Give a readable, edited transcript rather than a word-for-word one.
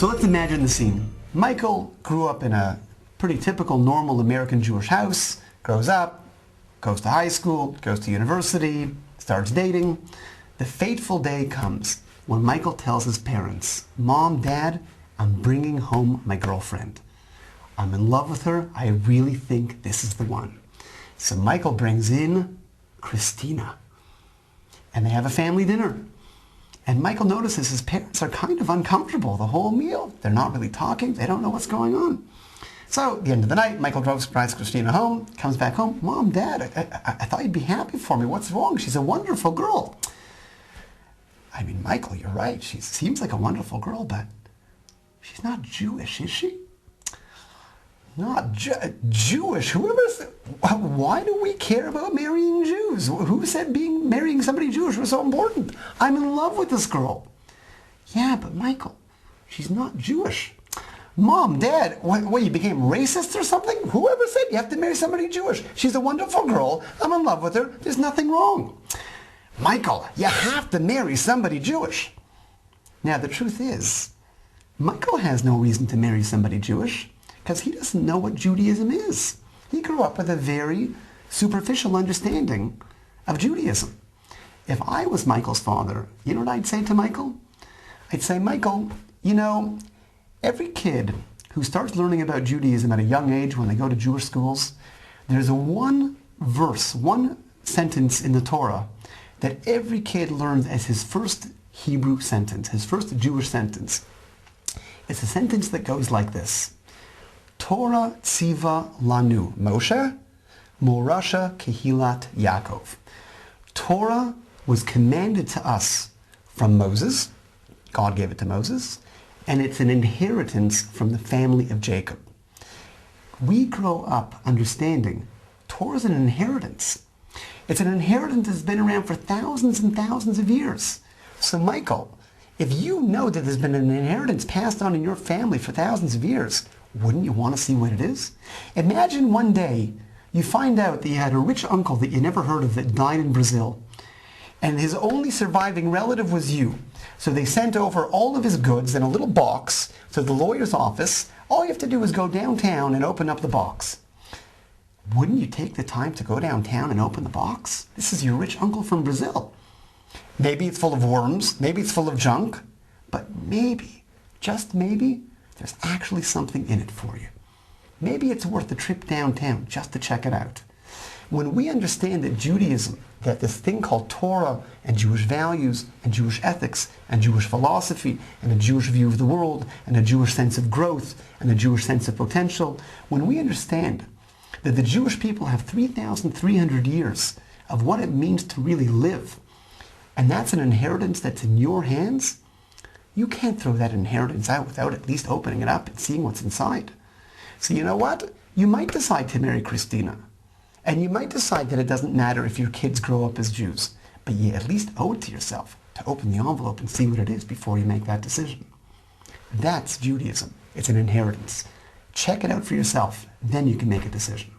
So let's imagine the scene. Michael grew up in a pretty typical, normal American Jewish house, grows up, goes to high school, goes to university, starts dating. The fateful day comes when Michael tells his parents, "Mom, Dad, I'm bringing home my girlfriend. I'm in love with her. I really think this is the one." So Michael brings in Christina, and they have a family dinner. And Michael notices his parents are kind of uncomfortable the whole meal. They're not really talking. They don't know what's going on. So at the end of the night, Michael drives Christina home, comes back home. "Mom, Dad, I thought you'd be happy for me. What's wrong? She's a wonderful girl." "I mean, Michael, you're right. She seems like a wonderful girl, but she's not Jewish, is she?" "Not Jewish? Why do we care about marrying Jews? Who said marrying somebody Jewish was so important? I'm in love with this girl." "Yeah, but Michael, she's not Jewish." "Mom, Dad, what, you became racist or something? Whoever said you have to marry somebody Jewish? She's a wonderful girl. I'm in love with her. There's nothing wrong." "Michael, you have to marry somebody Jewish." Now, the truth is, Michael has no reason to marry somebody Jewish because he doesn't know what Judaism is. He grew up with a very superficial understanding of Judaism. If I was Michael's father, you know what I'd say to Michael? I'd say, "Michael, you know, every kid who starts learning about Judaism at a young age when they go to Jewish schools, there's one verse, one sentence in the Torah that every kid learns as his first Hebrew sentence, his first Jewish sentence. It's a sentence that goes like this: Torah tziva lanu Moshe, morasha kehilat Yaakov. Torah was commanded to us from Moses. God gave it to Moses. And it's an inheritance from the family of Jacob. We grow up understanding Torah is an inheritance. It's an inheritance that's been around for thousands and thousands of years. So Michael, if you know that there's been an inheritance passed on in your family for thousands of years, wouldn't you want to see what it is? Imagine one day you find out that you had a rich uncle that you never heard of that died in Brazil, and his only surviving relative was you. So they sent over all of his goods in a little box to the lawyer's office. All you have to do is go downtown and open up the box. Wouldn't you take the time to go downtown and open the box? This is your rich uncle from Brazil. Maybe it's full of worms, maybe it's full of junk, but maybe, just maybe, there's actually something in it for you. Maybe it's worth the trip downtown just to check it out. When we understand that Judaism, that this thing called Torah and Jewish values and Jewish ethics and Jewish philosophy and a Jewish view of the world and a Jewish sense of growth and a Jewish sense of potential, when we understand that the Jewish people have 3,300 years of what it means to really live, and that's an inheritance that's in your hands, you can't throw that inheritance out without at least opening it up and seeing what's inside. So you know what? You might decide to marry Christina. And you might decide that it doesn't matter if your kids grow up as Jews, but you at least owe it to yourself to open the envelope and see what it is before you make that decision. That's Judaism. It's an inheritance. Check it out for yourself, then you can make a decision.